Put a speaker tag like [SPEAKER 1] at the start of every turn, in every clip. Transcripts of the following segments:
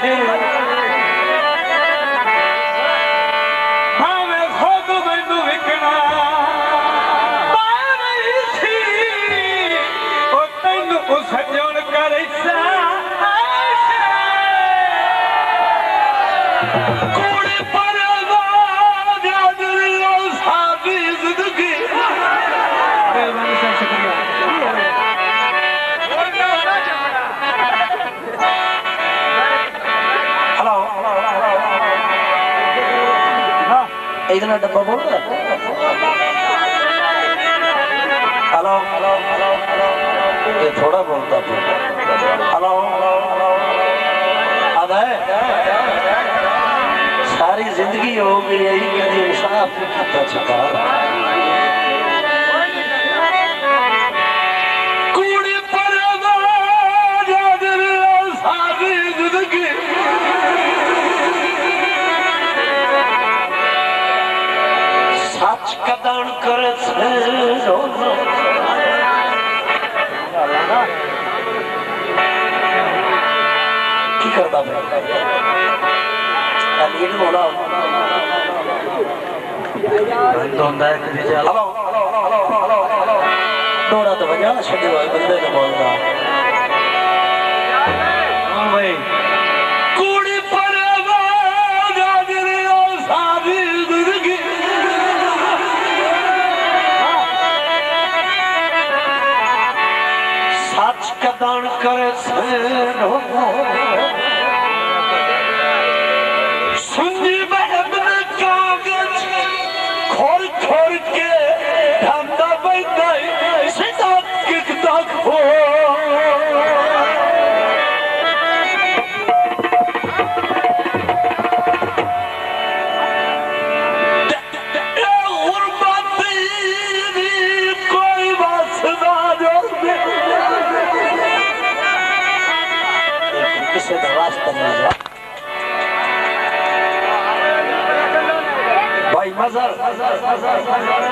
[SPEAKER 1] छे भावे खुद मैनू विकना पाई थी ओ तैनू सजण करे
[SPEAKER 2] इतना डब्बा बोल रहा हेलो ये थोड़ा बोलता हेलो अदा सारी जिंदगी हो गई यही कभी इंसाफ नहीं चुका सच कदम कर की करता थोड़ा तो वजह छे बंदे ने बोलता
[SPEAKER 1] भाई
[SPEAKER 2] कदम कर सुनी बहन कागज खोर खोर के धंधा बैठा सीधा किकता खो भाई मजर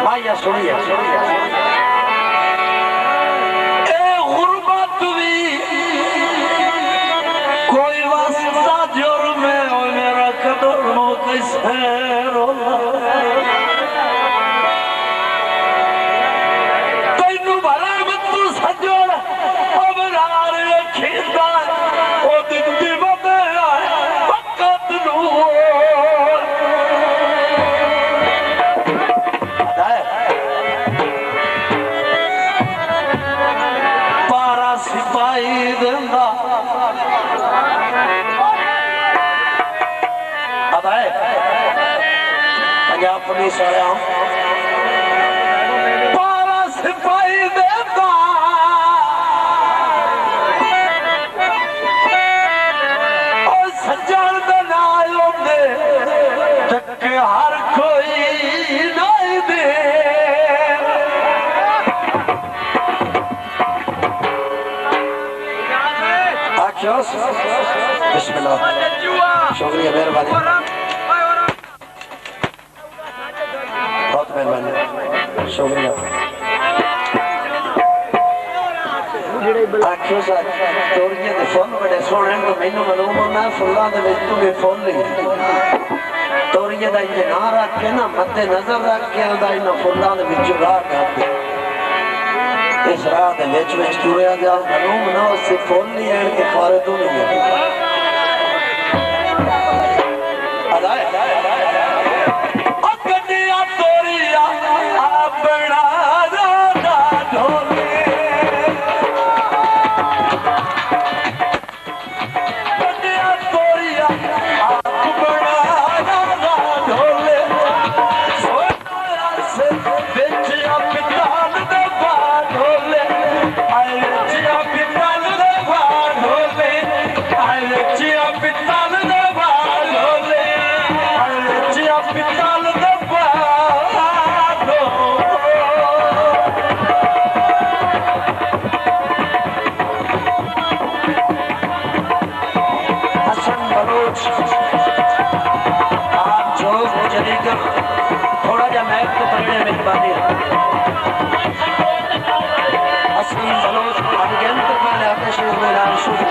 [SPEAKER 2] भाई सुनिए गुरबत भी कोई वास्ता जोर में हो मेरा कदम कैसे तेनू भला मत सजोड़ अब रार रखीदा ओ दिन दी पंजाब पुलिस वाले पारा सिपाही देता और सज्जन बनायो दे धक्के हर कोई नहीं दे बिस्मिल्लाह शुक्रिया मेहरबानी बहुत मेहरबानी शुक्रिया आखियो सर तोड़िए दे फोन बड़े सोने तो मैनू मालूम होना फुल्लां दे विच तू फोन नहीं तोड़िए दा ये ना रख के ना मद्दे नजर रख के ओदा इन फुल्लां दे विच राह कर दे इस राह दे विच तुरिया जा मालूम ना उससे फोन नहीं आण के फारे तू नहीं थोड़ा जा मैच को पढ़ने में बातें असली बलोच अभियंत्र पर आते शेर में शुरू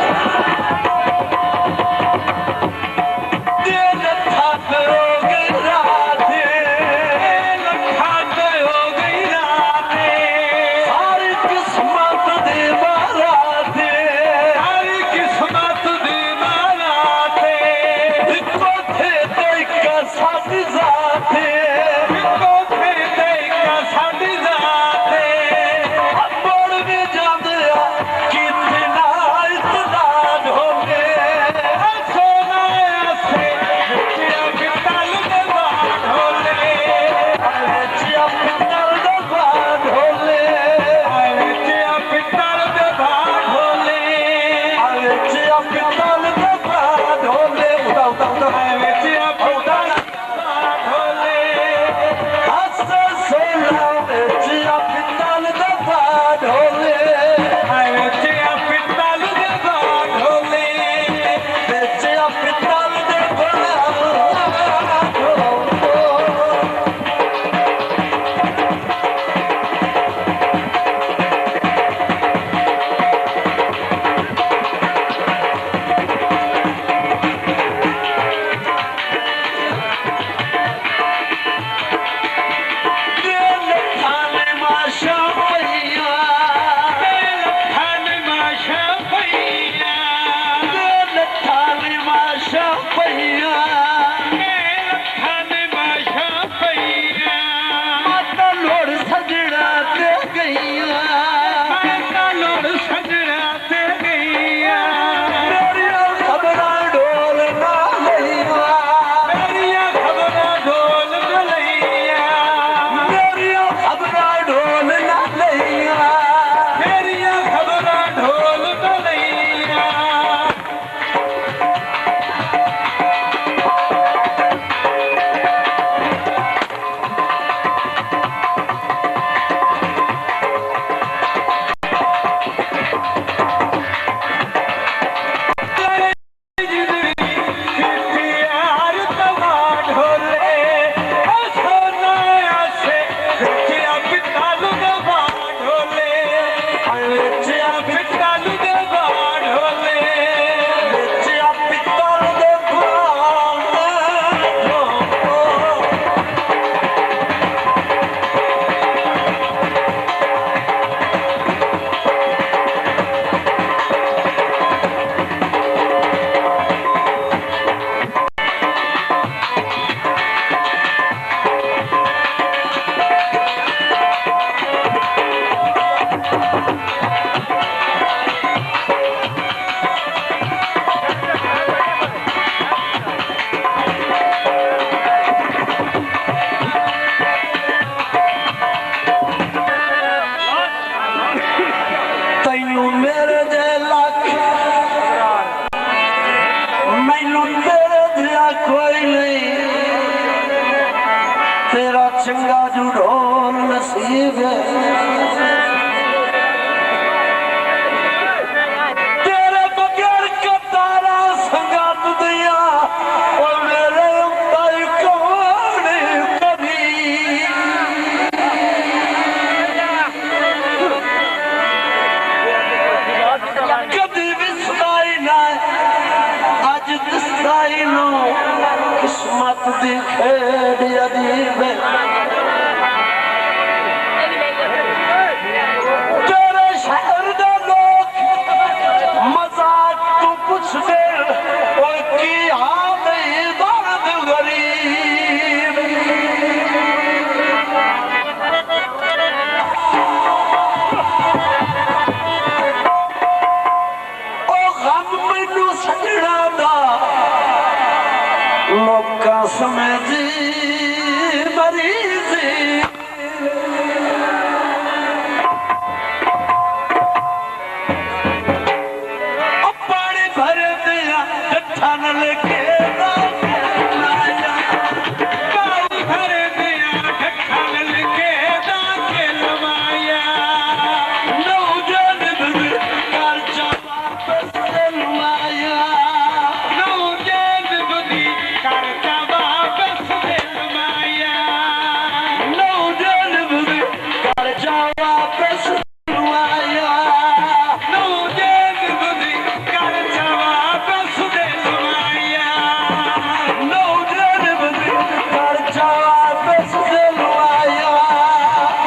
[SPEAKER 2] बाजू ढोल नसीब है तेरे बगैर कतारा संगत दिया और मेरे अंदर कौन कभी भी सुनाई ना अज दिसदाई नो किस्मत दी खेड अजीब है तेरे शहर दे लोग मजाक तू कुछ दे और की हाल दर्द गरीब ओ गम मैनू सजना दा लोका समझी मरीजी पानी भर दिया ठन लेके
[SPEAKER 1] पानी भर दिया ढक्कन लेके दाके लवाया
[SPEAKER 2] नौजन कर चला लुआया
[SPEAKER 1] नौजन बुद्धि करता वापस दिलवाया
[SPEAKER 2] नौजन कर चला वापस लुआया
[SPEAKER 1] नौजन बुद्धि करता वापस दिलवाया
[SPEAKER 2] नौजन कर चला वापस लुआया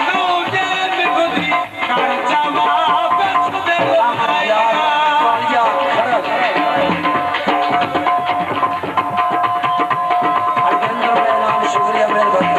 [SPEAKER 1] नौजन बुद्धि करता वापस दिलवाया
[SPEAKER 2] शुक्रिया मेहरबानी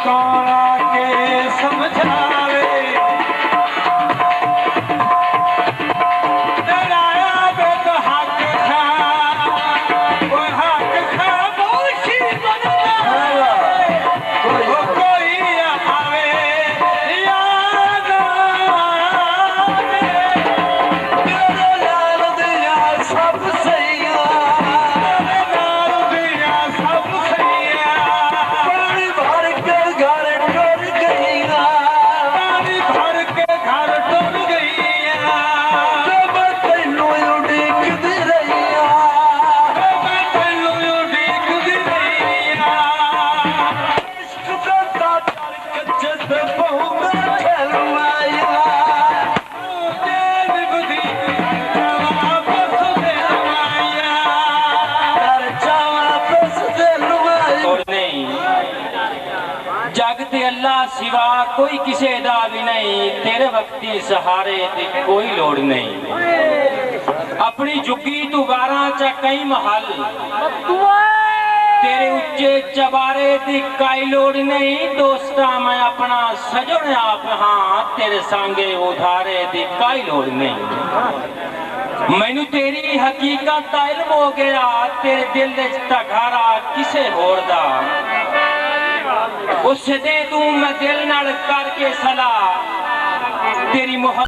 [SPEAKER 1] कौन आके समझावे डराया बे तो हक खा वो हक खामोशी बनवा वो कोई आवे याद आवे
[SPEAKER 2] तेरे लाल दिया सब सैया
[SPEAKER 1] तेरे नाल दिया सब सैया
[SPEAKER 2] पानी भर के घर टुर गईया
[SPEAKER 1] पानी भर के घर टुर गईया
[SPEAKER 2] जब तैनू उड़ीकदी रहिया
[SPEAKER 1] मैं तैनू उड़ीकदी रहिया
[SPEAKER 2] इश्क दा तार कच्चे ते पहुंचा खेलवाया
[SPEAKER 1] जेल बुद्धि वापस दिलवाया
[SPEAKER 2] कर चावा बस दिलवाया
[SPEAKER 3] और नहीं जग ते अल्लाह सिवा कोई किसे दा भी नहीं तेरे वक्ती सहारे दी कोई लोड़ नहीं अपनी झुग्गी तू गारा च कई महल तेरे उच्चे चबारे दी काई लोड़ नहीं दोस्ता मैं अपना सजन आप हाँ तेरे सांगे उधारे दी काई लोड़ नहीं मैनू तेरी हकीकत दा इल्म हो गया तेरे दिल दे घारा किसे होर दा उस दे तू मैं दिल नाल करके सलाह तेरी मोहब्बत